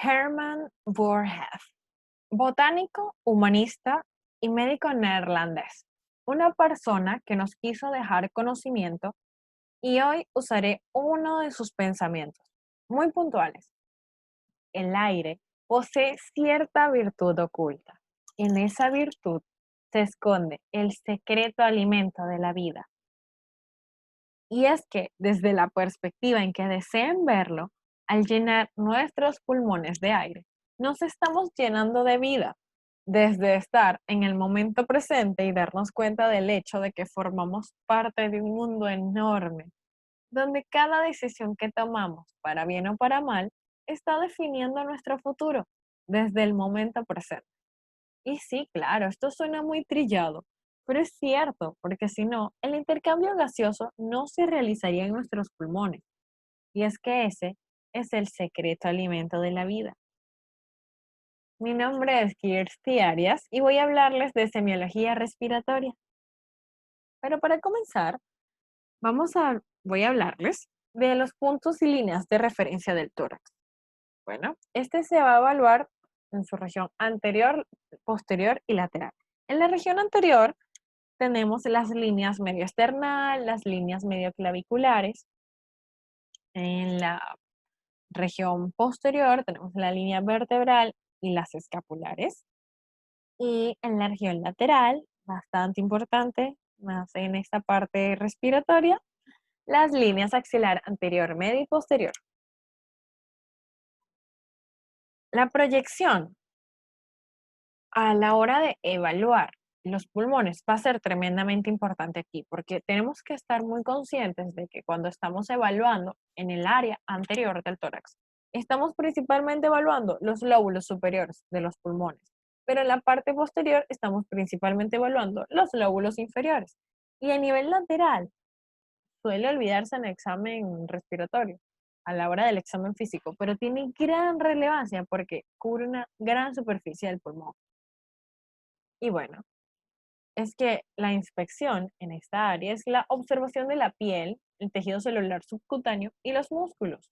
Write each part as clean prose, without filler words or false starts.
Herman Boerhaave, botánico, humanista y médico neerlandés. Una persona que nos quiso dejar conocimiento y hoy usaré uno de sus pensamientos, muy puntuales. El aire posee cierta virtud oculta. En esa virtud se esconde el secreto alimento de la vida. Y es que desde la perspectiva en que deseen verlo, al llenar nuestros pulmones de aire, nos estamos llenando de vida, desde estar en el momento presente y darnos cuenta del hecho de que formamos parte de un mundo enorme, donde cada decisión que tomamos, para bien o para mal, está definiendo nuestro futuro desde el momento presente. Y sí, claro, esto suena muy trillado, pero es cierto, porque si no, el intercambio gaseoso no se realizaría en nuestros pulmones. Y es que ese es el secreto alimento de la vida. Mi nombre es Kirsty Arias y voy a hablarles de semiología respiratoria. Pero para comenzar, voy a hablarles de los puntos y líneas de referencia del tórax. Bueno, este se va a evaluar en su región anterior, posterior y lateral. En la región anterior tenemos las líneas medio esternal, las líneas medio claviculares. En la región posterior tenemos la línea vertebral y las escapulares. Y en la región lateral, bastante importante, más en esta parte respiratoria, las líneas axilar anterior, medio y posterior. La proyección a la hora de evaluar los pulmones va a ser tremendamente importante aquí, porque tenemos que estar muy conscientes de que cuando estamos evaluando en el área anterior del tórax, estamos principalmente evaluando los lóbulos superiores de los pulmones, pero en la parte posterior estamos principalmente evaluando los lóbulos inferiores. Y a nivel lateral, suele olvidarse en el examen respiratorio, a la hora del examen físico, pero tiene gran relevancia porque cubre una gran superficie del pulmón. Y bueno, es que la inspección en esta área es la observación de la piel, el tejido celular subcutáneo y los músculos.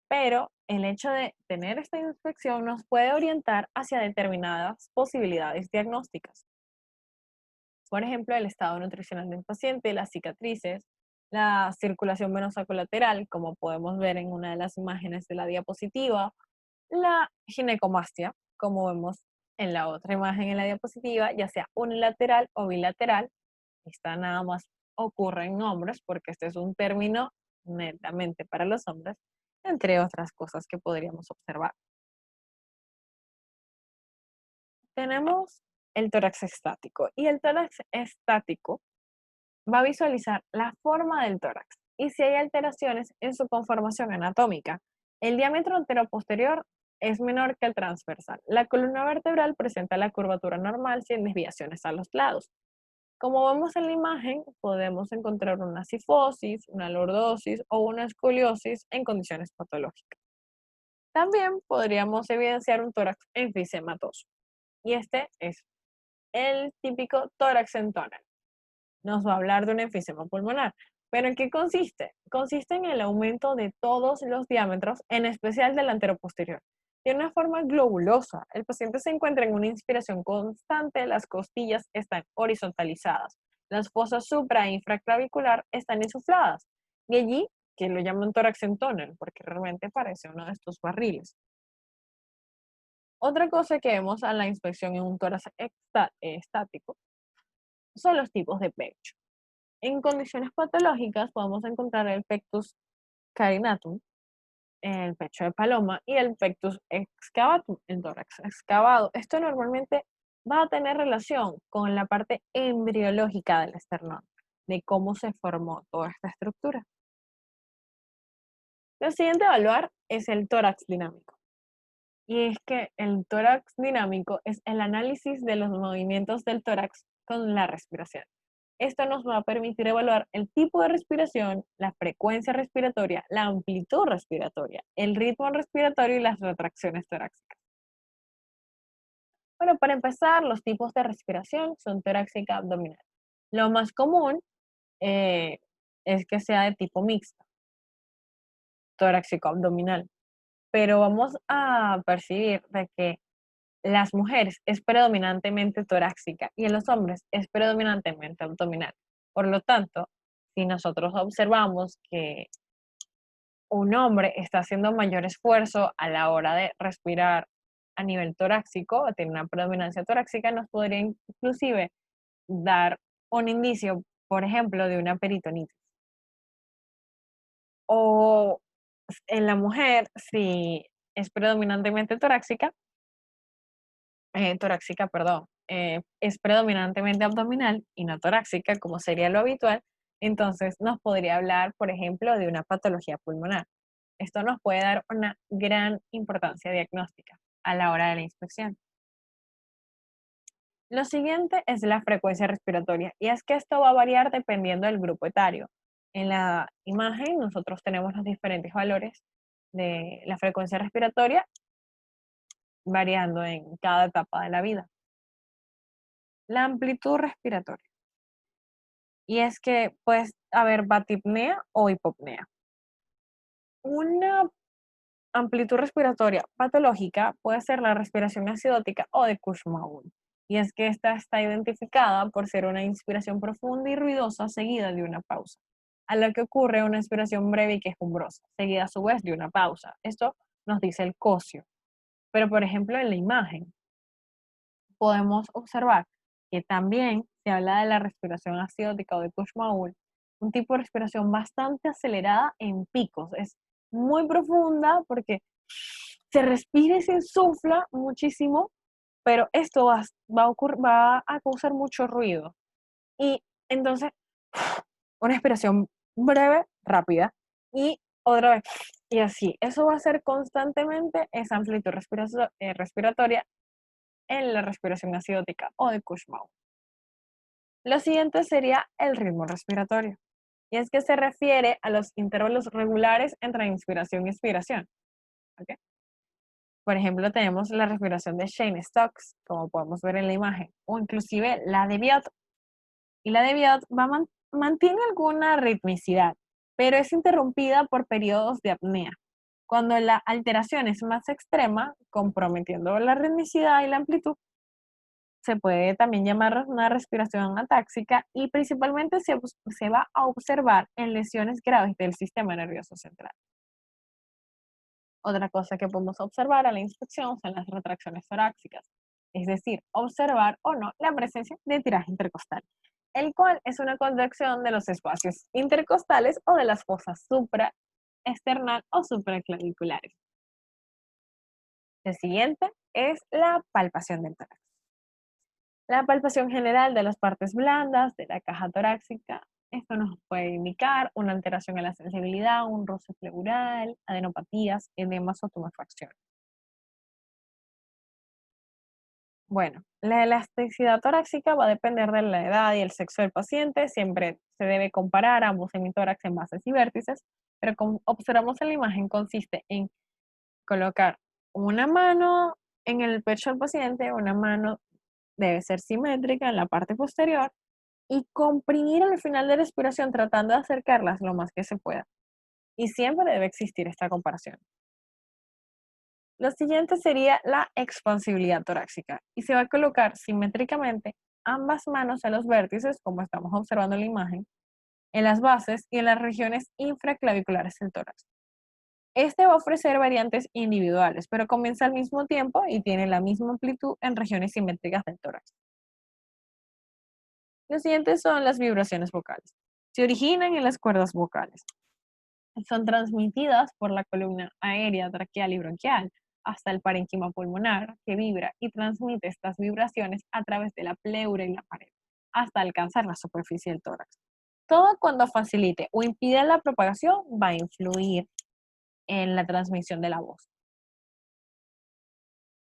Pero el hecho de tener esta inspección nos puede orientar hacia determinadas posibilidades diagnósticas. Por ejemplo, el estado nutricional del paciente, las cicatrices, la circulación venosa colateral, como podemos ver en una de las imágenes de la diapositiva, la ginecomastia, como vemos en la otra imagen en la diapositiva, ya sea unilateral o bilateral. Esta nada más ocurre en hombres porque este es un término netamente para los hombres, entre otras cosas que podríamos observar. Tenemos el tórax estático y el tórax estático va a visualizar la forma del tórax y si hay alteraciones en su conformación anatómica. El diámetro anteroposterior es menor que el transversal. La columna vertebral presenta la curvatura normal sin desviaciones a los lados. Como vemos en la imagen, podemos encontrar una cifosis, una lordosis o una escoliosis en condiciones patológicas. También podríamos evidenciar un tórax enfisematoso. Y este es el típico tórax en tórax. Nos va a hablar de un enfisema pulmonar. ¿Pero en qué consiste? Consiste en el aumento de todos los diámetros, en especial del anteroposterior. Tiene una forma globulosa. El paciente se encuentra en una inspiración constante, las costillas están horizontalizadas, las fosas supra e infraclavicular están insufladas. Y allí, que lo llaman tórax en tóner, porque realmente parece uno de estos barriles. Otra cosa que vemos a la inspección en un tórax estático son los tipos de pecho. En condiciones patológicas podemos encontrar el pectus carinatum, el pecho de paloma, y el pectus excavatum, el tórax excavado. Esto normalmente va a tener relación con la parte embriológica del esternón, de cómo se formó toda esta estructura. Lo siguiente a evaluar es el tórax dinámico. Y es que el tórax dinámico es el análisis de los movimientos del tórax con la respiración. Esto nos va a permitir evaluar el tipo de respiración, la frecuencia respiratoria, la amplitud respiratoria, el ritmo respiratorio y las retracciones torácicas. Bueno, para empezar, los tipos de respiración son torácica abdominal. Lo más común eh, es que sea de tipo mixta, torácico abdominal. pero vamos a percibir de que las mujeres es predominantemente torácica y en los hombres es predominantemente abdominal. Por lo tanto, si nosotros observamos que un hombre está haciendo mayor esfuerzo a la hora de respirar a nivel torácico, o tiene una predominancia torácica, nos podría inclusive dar un indicio, por ejemplo, de una peritonitis. O en la mujer, si es predominantemente torácica, perdón, es predominantemente abdominal y no torácica, como sería lo habitual, entonces nos podría hablar, por ejemplo, de una patología pulmonar. Esto nos puede dar una gran importancia diagnóstica a la hora de la inspección. Lo siguiente es la frecuencia respiratoria, y es que esto va a variar dependiendo del grupo etario. En la imagen nosotros tenemos los diferentes valores de la frecuencia respiratoria variando en cada etapa de la vida. La amplitud respiratoria. Y es que puede haber batipnea o hipopnea. Una amplitud respiratoria patológica puede ser la respiración acidótica o de Kussmaul. Y es que esta está identificada por ser una inspiración profunda y ruidosa seguida de una pausa, a lo que ocurre una inspiración breve y quejumbrosa, seguida a su vez de una pausa. Esto nos dice el cocio. Pero, por ejemplo, en la imagen podemos observar que también se habla de la respiración acidótica o de Kussmaul, un tipo de respiración bastante acelerada en picos. Es muy profunda porque se respira y se insufla muchísimo, pero esto va a causar mucho ruido. Y entonces, una respiración breve, rápida, y otra vez, y así. Eso va a ser constantemente esa amplitud respiratoria en la respiración acidótica o de Kussmaul. Lo siguiente sería el ritmo respiratorio, y es que se refiere a los intervalos regulares entre inspiración y expiración. ¿Ok? Por ejemplo, tenemos la respiración de Shane Stokes, como podemos ver en la imagen, o inclusive la de Biot. Y la de Biot mantiene alguna ritmicidad, pero es interrumpida por periodos de apnea, cuando la alteración es más extrema, comprometiendo la ritmicidad y la amplitud. Se puede también llamar una respiración atáxica y principalmente se va a observar en lesiones graves del sistema nervioso central. Otra cosa que podemos observar a la inspección son las retracciones torácicas, es decir, observar o no la presencia de tiraje intercostal, el cual es una contracción de los espacios intercostales o de las fosas supraesternal o supraclaviculares. El siguiente es la palpación del tórax. La palpación general de las partes blandas de la caja torácica. Esto nos puede indicar una alteración en la sensibilidad, un roce pleural, adenopatías, edemas o tumefacción. Bueno, la elasticidad torácica va a depender de la edad y el sexo del paciente. Siempre se debe comparar ambos hemitórax en bases y vértices, pero como observamos en la imagen, consiste en colocar una mano en el pecho del paciente, una mano debe ser simétrica en la parte posterior y comprimir al final de la respiración tratando de acercarlas lo más que se pueda. Y siempre debe existir esta comparación. Lo siguiente sería la expansibilidad torácica y se va a colocar simétricamente ambas manos en los vértices, como estamos observando en la imagen, en las bases y en las regiones infraclaviculares del tórax. Este va a ofrecer variantes individuales, pero comienza al mismo tiempo y tiene la misma amplitud en regiones simétricas del tórax. Los siguientes son las vibraciones vocales. Se originan en las cuerdas vocales. Son transmitidas por la columna aérea traqueal y bronquial hasta el parénquima pulmonar, que vibra y transmite estas vibraciones a través de la pleura y la pared, hasta alcanzar la superficie del tórax. Todo cuando facilite o impida la propagación va a influir en la transmisión de la voz.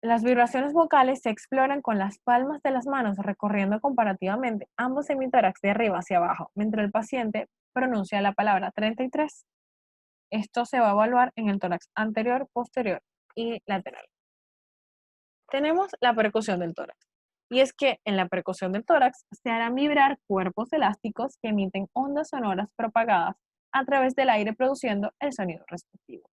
Las vibraciones vocales se exploran con las palmas de las manos recorriendo comparativamente ambos hemitórax de arriba hacia abajo, mientras el paciente pronuncia la palabra 33. Esto se va a evaluar en el tórax anterior, posterior y lateral. Tenemos la percusión del tórax. Y es que en la percusión del tórax se harán vibrar cuerpos elásticos que emiten ondas sonoras propagadas a través del aire produciendo el sonido respectivo.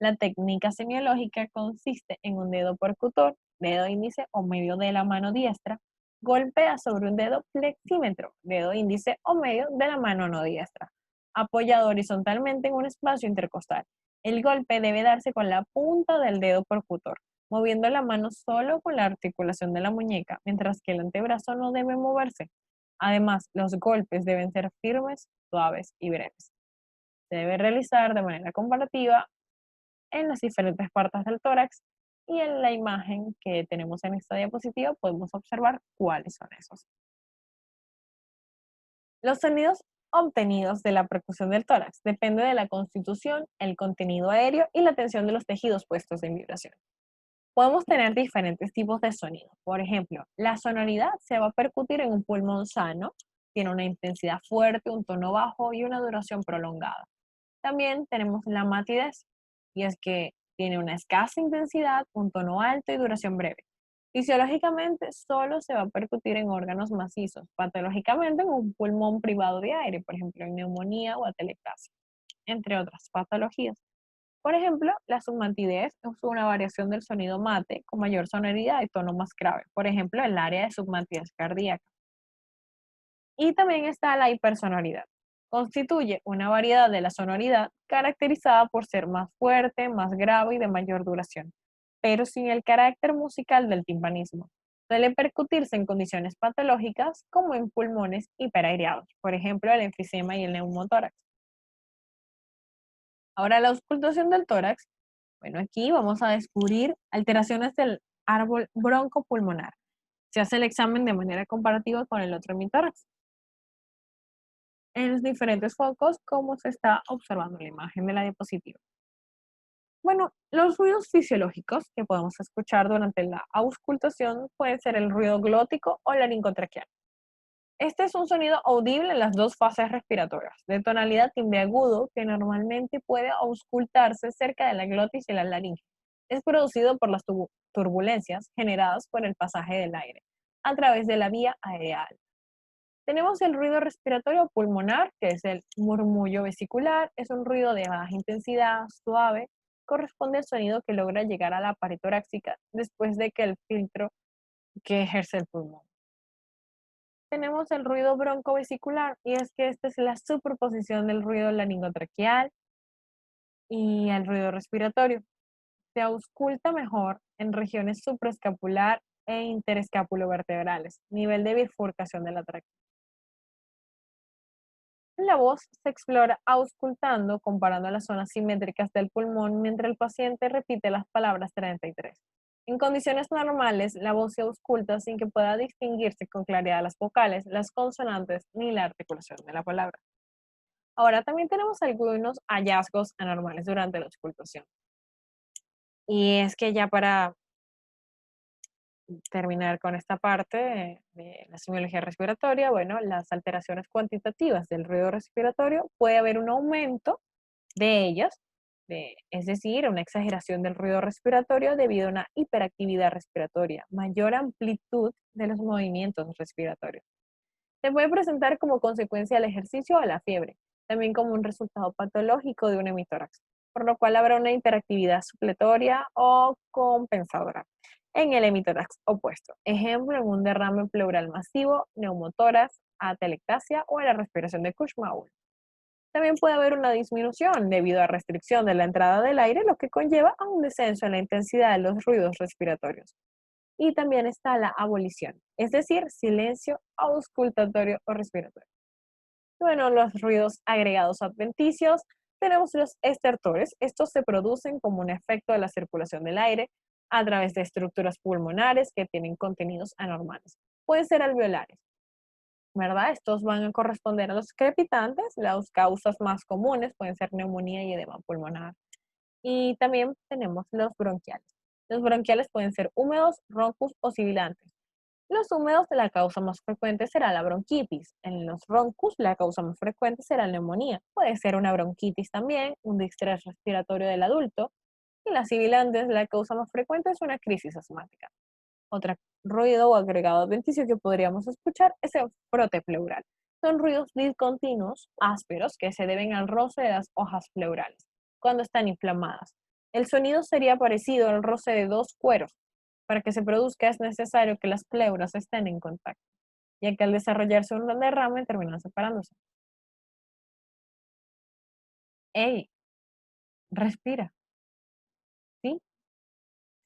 La técnica semiológica consiste en un dedo percutor, dedo índice o medio de la mano diestra, golpea sobre un dedo flexímetro, dedo índice o medio de la mano no diestra, apoyado horizontalmente en un espacio intercostal. El golpe debe darse con la punta del dedo percutor, moviendo la mano solo con la articulación de la muñeca, mientras que el antebrazo no debe moverse. Además, los golpes deben ser firmes, suaves y breves. Se debe realizar de manera comparativa en las diferentes partes del tórax y en la imagen que tenemos en esta diapositiva podemos observar cuáles son esos. Los sonidos obtenidos de la percusión del tórax depende de la constitución, el contenido aéreo y la tensión de los tejidos puestos en vibración. Podemos tener diferentes tipos de sonido. Por ejemplo, la sonoridad se va a percutir en un pulmón sano, tiene una intensidad fuerte, un tono bajo y una duración prolongada. También tenemos la matidez, y es que tiene una escasa intensidad, un tono alto y duración breve. Fisiológicamente, solo se va a percutir en órganos macizos, patológicamente en un pulmón privado de aire, por ejemplo, en neumonía o atelectasia, entre otras patologías. Por ejemplo, la submatidez es una variación del sonido mate con mayor sonoridad y tono más grave, por ejemplo, el área de submatidez cardíaca. Y también está la hipersonoridad. Constituye una variedad de la sonoridad caracterizada por ser más fuerte, más grave y de mayor duración, pero sin el carácter musical del timpanismo. Suele percutirse en condiciones patológicas como en pulmones hiperaireados, por ejemplo, el enfisema y el neumotórax. Ahora, la auscultación del tórax. Bueno, aquí vamos a descubrir alteraciones del árbol broncopulmonar. Se hace el examen de manera comparativa con el otro hemitórax en los diferentes focos, como se está observando en la imagen de la diapositiva. Bueno, los ruidos fisiológicos que podemos escuchar durante la auscultación pueden ser el ruido glótico o laringotraqueal. Este es un sonido audible en las dos fases respiratorias, de tonalidad timbre agudo, que normalmente puede auscultarse cerca de la glotis y la laringe. Es producido por las turbulencias generadas por el pasaje del aire a través de la vía aérea. Tenemos el ruido respiratorio pulmonar, que es el murmullo vesicular, es un ruido de baja intensidad, suave, corresponde al sonido que logra llegar a la pared torácica después de que el filtro que ejerce el pulmón. Tenemos el ruido broncovesicular, y es que esta es la superposición del ruido laringotraqueal y el ruido respiratorio. Se ausculta mejor en regiones supraescapular e interescapulovertebrales, nivel de bifurcación de la tráquea. La voz se explora auscultando, comparando las zonas simétricas del pulmón mientras el paciente repite las palabras 33. En condiciones normales, la voz se ausculta sin que pueda distinguirse con claridad las vocales, las consonantes ni la articulación de la palabra. Ahora también tenemos algunos hallazgos anormales durante la auscultación. Y es que ya para terminar con esta parte de la semiología respiratoria, bueno, las alteraciones cuantitativas del ruido respiratorio, puede haber un aumento de ellas, es decir, una exageración del ruido respiratorio debido a una hiperactividad respiratoria, mayor amplitud de los movimientos respiratorios. Se puede presentar como consecuencia del ejercicio o la fiebre, también como un resultado patológico de un hemitórax, por lo cual habrá una hiperactividad supletoria o compensadora en el hemitórax opuesto. Ejemplo, en un derrame pleural masivo, neumotórax, atelectasia o en la respiración de Kussmaul. También puede haber una disminución debido a restricción de la entrada del aire, lo que conlleva a un descenso en la intensidad de los ruidos respiratorios. Y también está la abolición, es decir, silencio auscultatorio o respiratorio. Bueno, los ruidos agregados adventicios, tenemos los estertores. Estos se producen como un efecto de la circulación del aire a través de estructuras pulmonares que tienen contenidos anormales. Pueden ser alveolares, ¿verdad? Estos van a corresponder a los crepitantes. Las causas más comunes pueden ser neumonía y edema pulmonar. Y también tenemos los bronquiales. Los bronquiales pueden ser húmedos, roncos o sibilantes. Los húmedos, la causa más frecuente será la bronquitis. En los roncos, la causa más frecuente será la neumonía. Puede ser una bronquitis también, un distrés respiratorio del adulto. Y las sibilantes, la causa más frecuente es una crisis asmática. Otro ruido o agregado adventicio que podríamos escuchar es el frote pleural. Son ruidos discontinuos, ásperos, que se deben al roce de las hojas pleurales cuando están inflamadas. El sonido sería parecido al roce de dos cueros. Para que se produzca es necesario que las pleuras estén en contacto, ya que al desarrollarse un derrame terminan separándose. ¡Ey! Respira. Sí,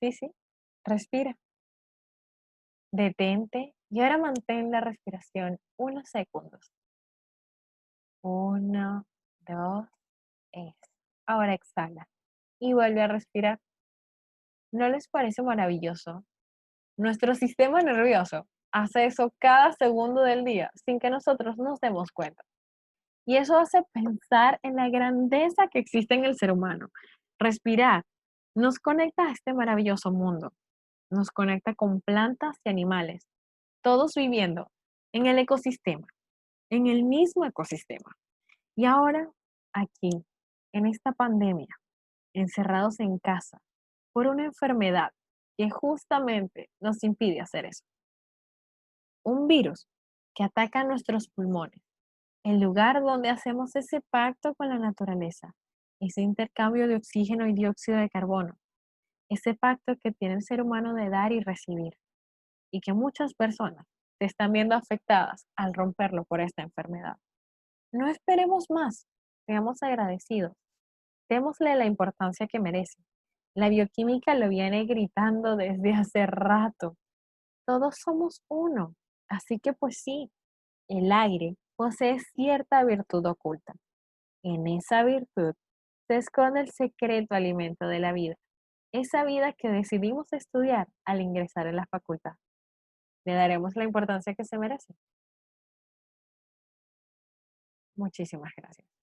sí, sí. Respira. Detente y ahora mantén la respiración unos segundos. Uno, dos, es. Ahora exhala y vuelve a respirar. ¿No les parece maravilloso? Nuestro sistema nervioso hace eso cada segundo del día sin que nosotros nos demos cuenta. Y eso hace pensar en la grandeza que existe en el ser humano. Respirar nos conecta a este maravilloso mundo, nos conecta con plantas y animales, todos viviendo en el ecosistema, en el mismo ecosistema. Y ahora, aquí, en esta pandemia, encerrados en casa, por una enfermedad que justamente nos impide hacer eso. Un virus que ataca nuestros pulmones, el lugar donde hacemos ese pacto con la naturaleza, ese intercambio de oxígeno y dióxido de carbono, ese pacto que tiene el ser humano de dar y recibir, y que muchas personas se están viendo afectadas al romperlo por esta enfermedad. No esperemos más, seamos agradecidos, démosle la importancia que merece. La bioquímica lo viene gritando desde hace rato. Todos somos uno, así que pues sí, el aire posee cierta virtud oculta. En esa virtud se esconde el secreto alimento de la vida, esa vida que decidimos estudiar al ingresar en la facultad. Le daremos la importancia que se merece. Muchísimas gracias.